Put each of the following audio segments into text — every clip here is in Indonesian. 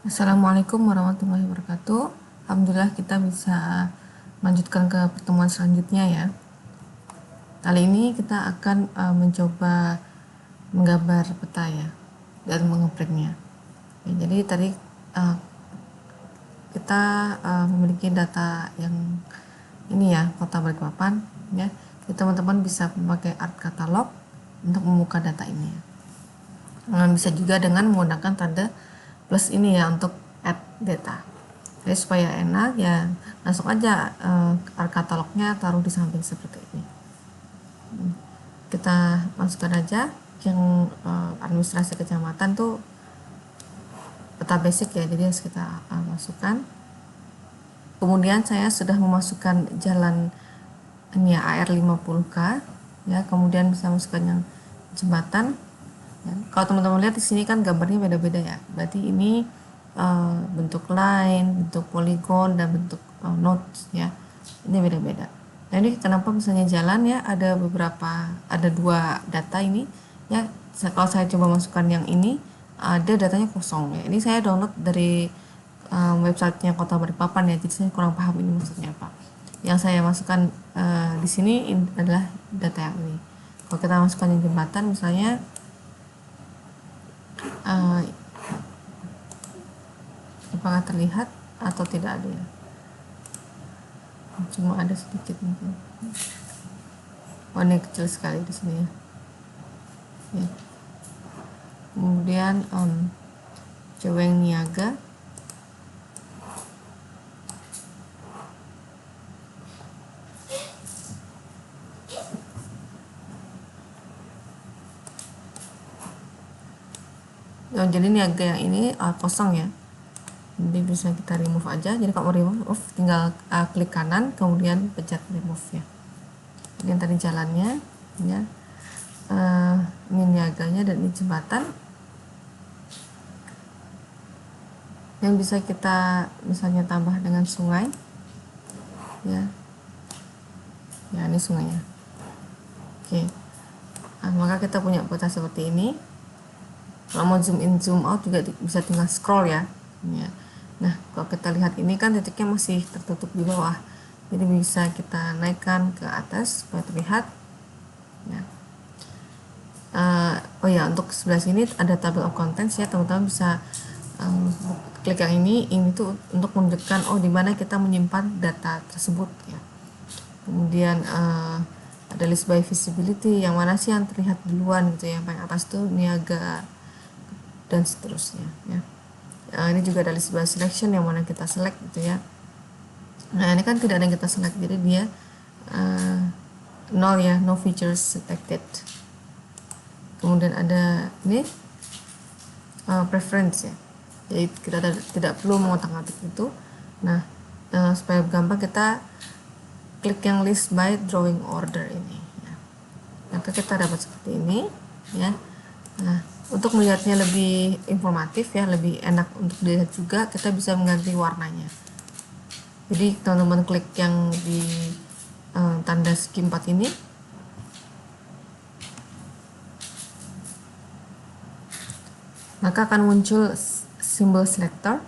Assalamualaikum warahmatullahi wabarakatuh. Alhamdulillah kita bisa melanjutkan ke pertemuan selanjutnya ya. Kali ini kita akan mencoba menggambar peta ya dan mengeprintnya. Ya, jadi tadi uh, kita memiliki data yang ini ya, Kota Balikpapan ya. Jadi teman-teman bisa memakai art catalog untuk membuka data ini ya. Bisa juga dengan menggunakan tanda plus ini ya untuk add data. Jadi supaya enak ya langsung aja art katalognya taruh di samping seperti ini. Kita masukkan aja yang administrasi kecamatan tuh peta basic ya, jadi harus kita masukkan. Kemudian saya sudah memasukkan jalan ini ya AR 50K ya, kemudian bisa masukkan yang jembatan. Ya, kalau teman-teman lihat di sini kan gambarnya beda-beda ya. Berarti ini bentuk line, bentuk poligon, dan bentuk nodes ya. Ini beda-beda. Nah ini kenapa misalnya jalan ya, ada dua data ini ya. Kalau saya coba masukkan yang ini, ada datanya kosong ya. Ini saya download dari websitenya Kota Balikpapan ya. Jadi saya kurang paham ini maksudnya apa. Yang saya masukkan di sini adalah data yang ini. Kalau kita masukkan yang jembatan misalnya, apakah terlihat atau tidak ada ya? Cuma ada sedikit mungkin. Oh ini kecil sekali di sini ya. Ya. Kemudian Ceweng Niaga. Oh, jadi niaga yang ini kosong ya. Jadi bisa kita remove aja. Jadi kalau mau remove tinggal klik kanan kemudian pencet remove ya. Jadi yang tadi jalannya ya, ini niaganya dan ini jembatan. Yang bisa kita misalnya tambah dengan sungai ya. Ya ini sungainya. Oke. Nah, maka kita punya peta seperti ini. Kalau mau zoom in zoom out juga bisa tinggal scroll ya. Ya. Nah kalau kita lihat ini kan titiknya masih tertutup di bawah, jadi bisa kita naikkan ke atas supaya terlihat ya. Oh ya, untuk sebelah sini ada table of contents ya, teman-teman bisa klik yang ini tuh untuk menunjukkan di mana kita menyimpan data tersebut ya. Kemudian ada list by visibility, yang mana sih yang terlihat duluan gitu ya. Yang paling atas tuh niaga dan seterusnya ya. Ini juga ada list by selection, yang mana kita select gitu ya. Nah ini kan tidak ada yang kita select, jadi dia nol ya, no features selected. Kemudian ada ini preference ya, jadi kita tidak perlu mengotak-atik itu. Nah supaya gampang kita klik yang list by drawing order ini ya. Maka kita dapat seperti ini ya. Nah untuk melihatnya lebih informatif ya, lebih enak untuk dilihat juga, kita bisa mengganti warnanya. Jadi teman-teman klik yang di tanda segi 4 ini, maka akan muncul simbol selector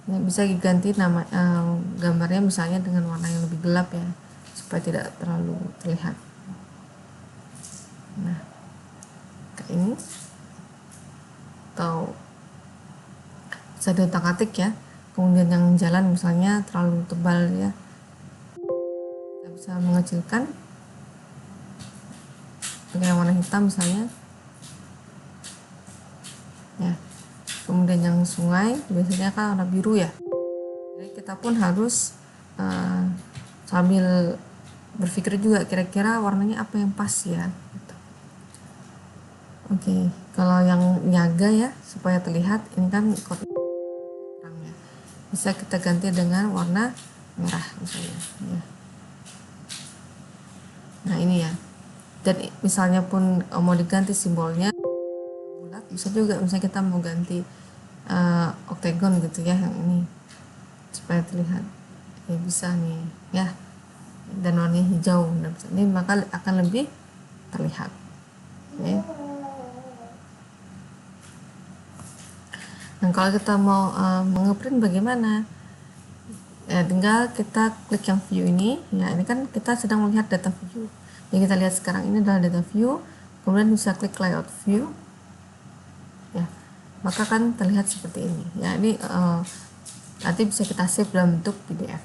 ya, bisa diganti nama gambarnya misalnya dengan warna yang lebih gelap ya, supaya tidak terlalu terlihat. Nah kayak ini, atau bisa diotak-atik ya. Kemudian yang jalan misalnya terlalu tebal ya, kita bisa mengecilkan dengan warna hitam misalnya ya. Kemudian yang sungai biasanya kan warna biru ya, jadi kita pun harus sambil berpikir juga kira-kira warnanya apa yang pas ya gitu. Oke, kalau yang niaga ya, supaya terlihat ini kan terangnya, bisa kita ganti dengan warna merah misalnya ya. Nah ini ya, dan misalnya pun mau diganti simbolnya bulat, bisa juga. Misalnya kita mau ganti octagon gitu ya, yang ini supaya terlihat ya, bisa nih ya, dan warnanya hijau. Nah, ini maka akan lebih terlihat. Oke. Nah, kalau kita mau ngeprint bagaimana? Ya, tinggal kita klik yang view ini. Ya, ini kan kita sedang melihat data view. Yang kita lihat sekarang ini adalah data view. Kemudian bisa klik layout view. Ya, maka kan terlihat seperti ini. Ya, ini nanti bisa kita save dalam bentuk PDF.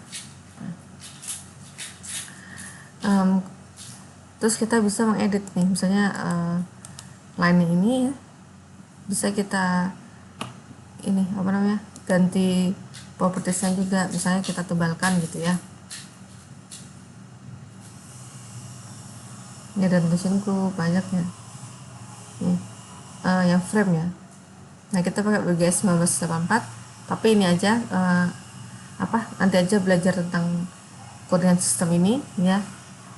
Terus kita bisa mengedit nih, misalnya line ini ya, bisa kita ini apa namanya, ganti propertiesnya juga, misalnya kita tebalkan gitu ya. Ini ada tulisanku banyak ya, nih yang frame ya. Nah, kita pakai WGS 1984, tapi ini aja nanti aja belajar tentang koordinat sistem ini ya.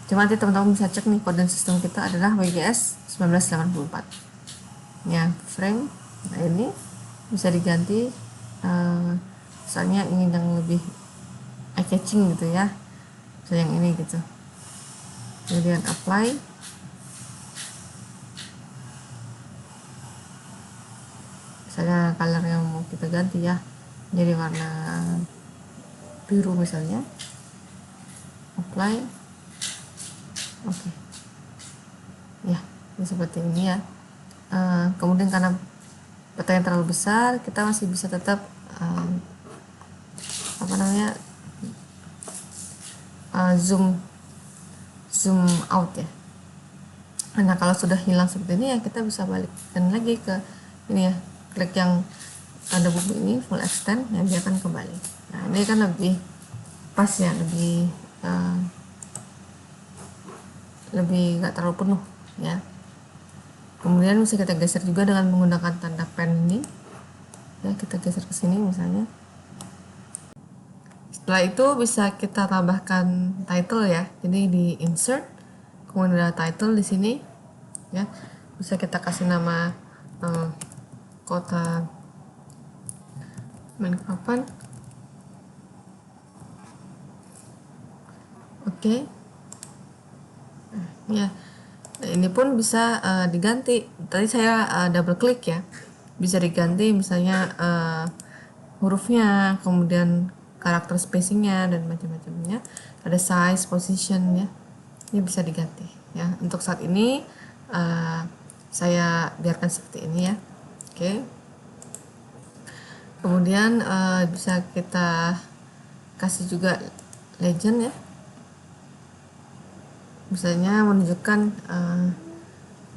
Cuma nanti teman-teman bisa cek nih, koordinat sistem kita adalah WGS 1984 ya, frame. Nah, ini bisa diganti misalnya ingin yang lebih eye catching gitu ya, misalnya yang ini gitu, kemudian apply. Misalnya color yang mau kita ganti ya, jadi warna biru misalnya, apply. Oke. Ya, ini seperti ini ya. Kemudian karena petanya terlalu besar, kita masih bisa tetap zoom out ya. Nah, kalau sudah hilang seperti ini ya, kita bisa balikkan lagi ke ini ya, klik yang ada buku ini full extend ya, dia akan kembali. Nah, ini kan lebih pas ya, lebih nggak terlalu penuh ya. Kemudian bisa kita geser juga dengan menggunakan tanda pen ini ya, kita geser ke sini misalnya. Setelah itu bisa kita tambahkan title ya, jadi di insert, kemudian ada title di sini ya, bisa kita kasih nama kota Balikpapan. Oke. Ya, nah, ini pun bisa diganti. Tadi saya double klik ya, bisa diganti misalnya hurufnya, kemudian karakter spacingnya dan macam-macamnya. Ada size, position ya, ini bisa diganti ya. Untuk saat ini saya biarkan seperti ini ya. Oke. Kemudian bisa kita kasih juga legend ya, misalnya menunjukkan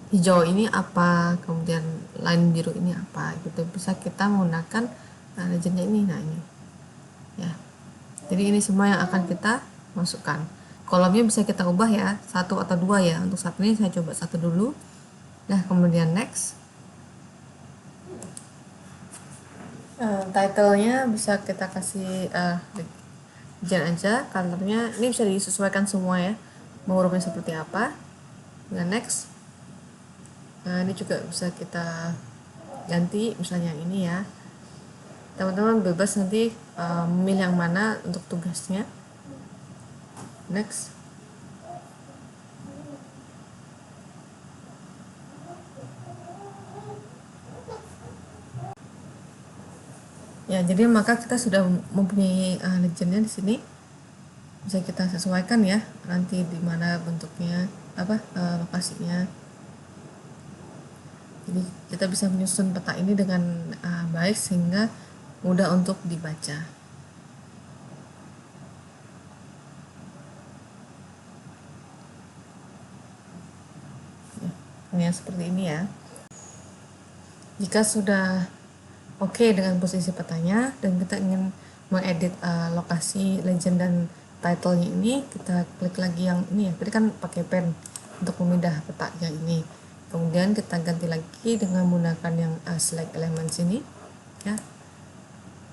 hijau ini apa, kemudian line biru ini apa gitu. Bisa kita menggunakan legendnya ini. Nah, ini ya, jadi ini semua yang akan kita masukkan. Kolomnya bisa kita ubah ya, 1 atau 2 ya. Untuk saat ini saya coba 1 dulu. Nah, kemudian next. Title-nya bisa kita kasih legend aja, colornya ini bisa disesuaikan semua ya, mau hurufnya seperti apa. Nah, next. Nah, ini juga bisa kita ganti, misalnya ini ya. Teman-teman bebas nanti memilih yang mana untuk tugasnya. Next. Ya, jadi maka kita sudah mempunyai legendnya di sini. Bisa kita sesuaikan ya, nanti di mana bentuknya, lokasinya. Jadi kita bisa menyusun peta ini dengan baik sehingga mudah untuk dibaca. Ya, seperti ini ya. Jika sudah oke dengan posisi petanya dan kita ingin mengedit lokasi legend dan title-nya ini, kita klik lagi yang ini ya. Tadi kan pakai pen untuk memindah peta yang ini. Kemudian kita ganti lagi dengan menggunakan yang select elements ini ya.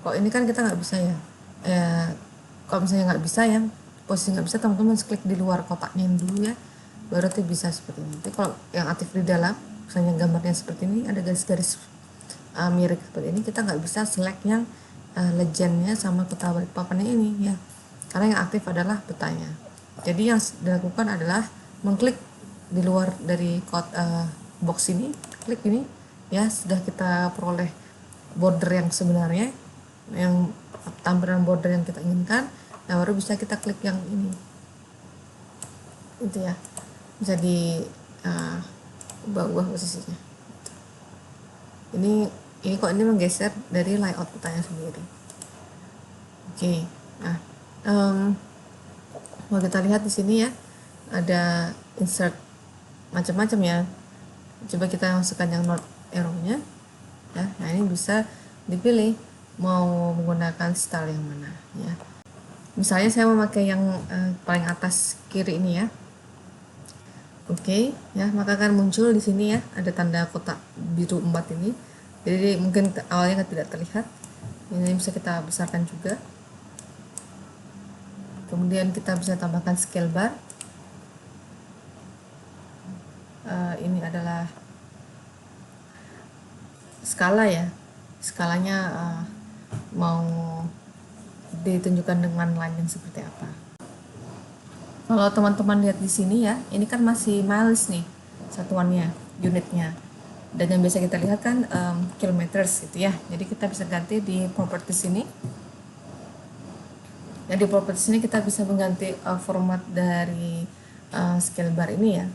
Kok ini kan kita nggak bisa ya. Kalau misalnya nggak bisa ya, posisi nggak bisa, teman-teman klik di luar kotaknya dulu ya, baru tuh bisa seperti ini. Tapi kalau yang aktif di dalam, misalnya gambarnya seperti ini, ada garis-garis mirip seperti ini, kita nggak bisa select yang legendnya sama peta Balikpapannya ini ya, karena yang aktif adalah petanya. Jadi yang dilakukan adalah mengklik di luar dari box ini, klik ini ya, sudah kita peroleh border yang sebenarnya, yang tampilan border yang kita inginkan. Nah baru bisa kita klik yang ini itu ya, bisa di ubah posisinya. Ini kok ini menggeser dari layout petanya sendiri. Oke, nah kalau kita lihat di sini ya, ada insert macam-macam ya. Coba kita masukkan yang north arrow-nya ya. Nah ini bisa dipilih mau menggunakan style yang mana ya. Misalnya saya memakai yang paling atas kiri ini ya. Oke, ya, maka akan muncul di sini ya, ada tanda kotak biru 4 ini. Jadi mungkin awalnya tidak terlihat. Ini bisa kita besarkan juga. Kemudian kita bisa tambahkan scale bar. Ini adalah skala ya. Skalanya mau ditunjukkan dengan line yang seperti apa. Kalau teman-teman lihat di sini ya, ini kan masih miles nih satuannya, unitnya. Dan yang biasa kita lihat kan kilometers gitu ya. Jadi kita bisa ganti di properties ini. Nah di properties ini kita bisa mengganti format dari scale bar ini ya.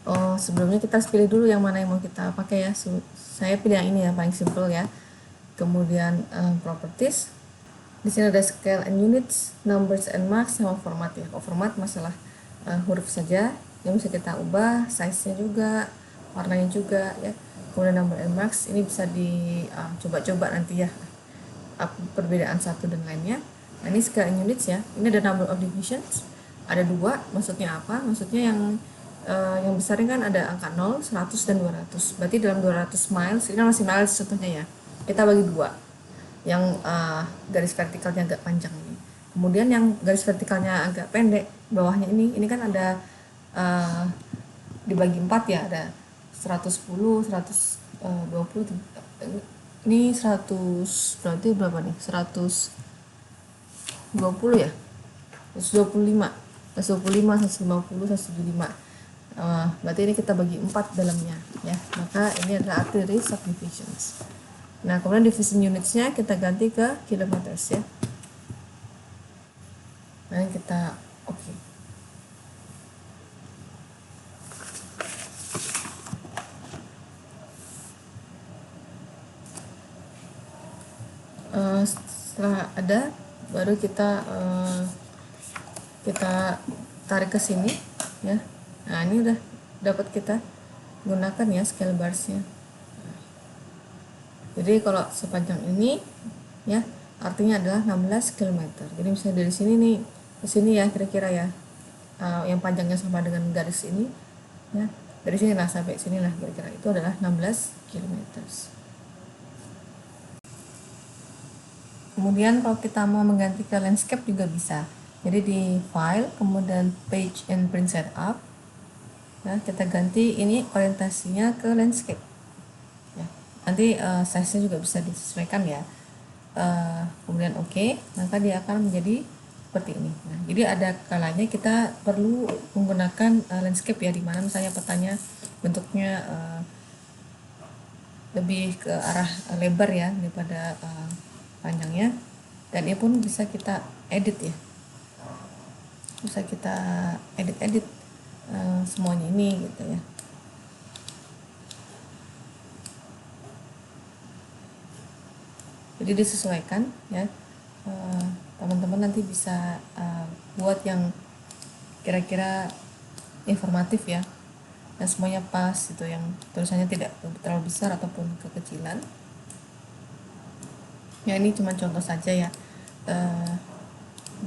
Oh sebelumnya kita pilih dulu yang mana yang mau kita pakai ya. Saya pilih yang ini ya, paling simple ya. Kemudian properties. Di sini ada scale and units, numbers and marks, sama format ya. Kalau format masalah huruf saja, yang bisa kita ubah, size-nya juga, warnanya juga ya. Kemudian number and marks, ini bisa dicoba-coba nanti ya, perbedaan satu dan lainnya. Nah ini scale and units ya. Ini ada number of divisions, ada 2. Maksudnya apa? Maksudnya yang besar ini kan ada angka 0, 100 dan 200. Berarti dalam 200 miles, ini masih miles contohnya ya. Kita bagi 2. Yang garis vertikalnya agak panjang ini. Kemudian yang garis vertikalnya agak pendek bawahnya ini kan ada dibagi 4 ya, ada 110, 120, ini 100, berarti berapa nih? 120 ya? 125, 125, 150, 175. Berarti ini kita bagi 4 dalamnya ya. Maka ini adalah arti dari subdivisions. Nah, kemudian division unitsnya kita ganti ke kilometers ya. Nah, kita oke. Setelah ada, baru kita tarik ke sini ya. Nah, ini udah dapat kita gunakan ya scale barsnya. Jadi kalau sepanjang ini ya, artinya adalah 16 km. Jadi misalnya dari sini nih ke sini ya kira-kira ya, yang panjangnya sama dengan garis ini ya, dari sini lah sampai sini lah kira-kira, itu adalah 16 km. Kemudian kalau kita mau mengganti ke landscape juga bisa. Jadi di file, kemudian page and print setup ya, kita ganti ini orientasinya ke landscape. Nanti size-nya juga bisa disesuaikan ya. Kemudian oke, maka dia akan menjadi seperti ini. Nah, jadi ada kalanya kita perlu menggunakan landscape ya, dimana misalnya petanya bentuknya lebih ke arah lebar ya daripada panjangnya, dan ini pun bisa kita edit ya, bisa kita edit semuanya ini gitu ya. Jadi disesuaikan ya, teman-teman nanti bisa buat yang kira-kira informatif ya, dan semuanya pas gitu, yang tulisannya tidak terlalu besar ataupun kekecilan ya. Ini cuma contoh saja ya,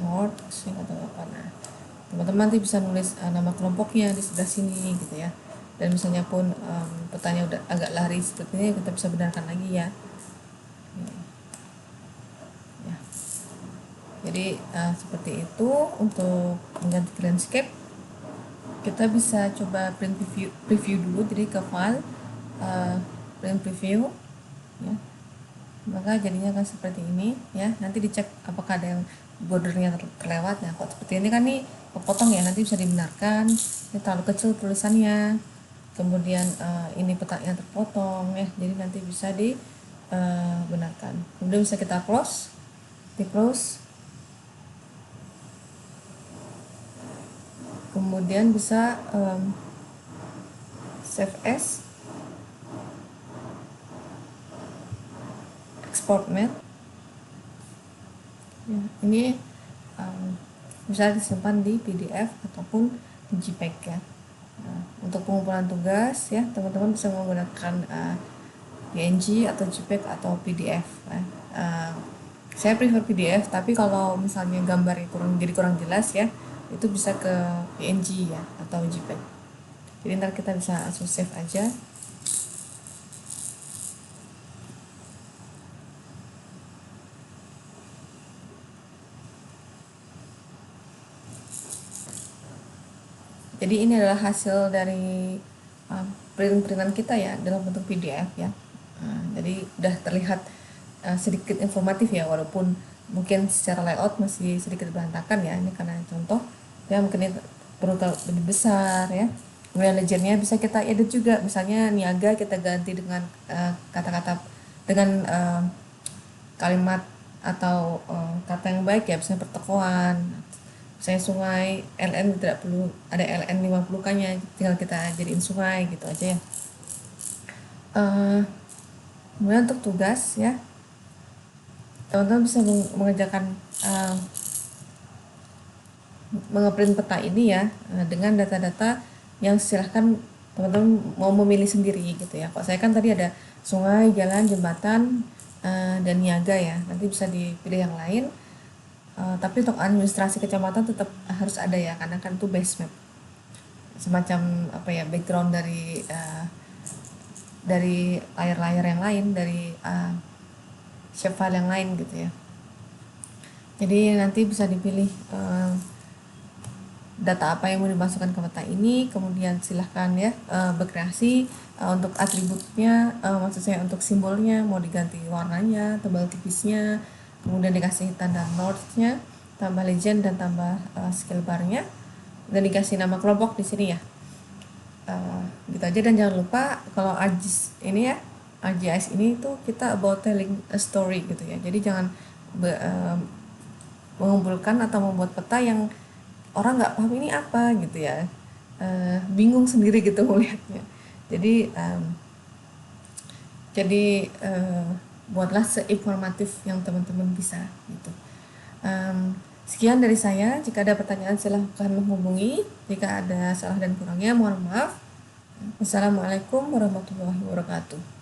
North Swing atau apa. Nah teman-teman nanti bisa nulis nama kelompoknya di sebelah sini gitu ya, dan misalnya pun petanya udah agak lari seperti ini, kita bisa benarkan lagi ya. Jadi seperti itu untuk mengganti landscape. Kita bisa coba print preview dulu, jadi ke file, print preview ya. Maka jadinya kan seperti ini ya. Nanti dicek apakah ada yang bordernya terlewat. Nah kok seperti ini kan nih kepotong ya, nanti bisa dibenarkan ini terlalu kecil tulisannya kemudian ini petanya terpotong ya, jadi nanti bisa dibenarkan. Kemudian bisa kita di close, kemudian bisa save as, export math ya, ini bisa disimpan di PDF ataupun di JPEG ya. Untuk pengumpulan tugas ya, teman-teman bisa menggunakan PNG atau JPEG atau PDF ya. Saya prefer PDF, tapi kalau misalnya gambarnya kurang jelas ya, itu bisa ke PNG ya atau JPEG. Jadi ntar kita bisa langsung save aja. Jadi ini adalah hasil dari print-printan kita ya dalam bentuk PDF ya. Jadi udah terlihat sedikit informatif ya, walaupun mungkin secara layout masih sedikit berantakan ya. Ini karena contoh ya, mungkin ini perlu lebih besar ya. Kemudian legendnya bisa kita edit juga, misalnya niaga kita ganti dengan kata-kata dengan kalimat atau kata yang baik ya, misalnya pertokoan. Saya sungai, LN tidak perlu ada LN 50-nya, tinggal kita jadiin sungai gitu aja ya. Kemudian untuk tugas ya, teman-teman bisa mengerjakan mengeprint peta ini ya dengan data-data yang silahkan teman-teman mau memilih sendiri gitu ya. Kalau saya kan tadi ada sungai, jalan, jembatan, dan niaga ya, nanti bisa dipilih yang lain. Tapi untuk administrasi kecamatan tetap harus ada ya, karena kan itu base map, semacam apa ya, background dari layar-layar yang lain, dari shapefile yang lain gitu ya. Jadi nanti bisa dipilih data apa yang mau dimasukkan ke peta ini, kemudian silahkan ya berkreasi untuk atributnya, maksud saya untuk simbolnya mau diganti warnanya, tebal tipisnya, kemudian dikasih tanda north-nya, tambah legend dan tambah skill bar-nya, dan dikasih nama kelompok di sini ya. Gitu aja. Dan jangan lupa kalau ArcGIS ini tuh kita about telling a story gitu ya. Jadi jangan mengumpulkan atau membuat peta yang orang nggak paham ini apa gitu ya, bingung sendiri gitu melihatnya. Jadi buatlah seinformatif yang teman-teman bisa gitu. Sekian dari saya. Jika ada pertanyaan silahkan menghubungi. Jika ada salah dan kurangnya mohon maaf. Wassalamualaikum warahmatullahi wabarakatuh.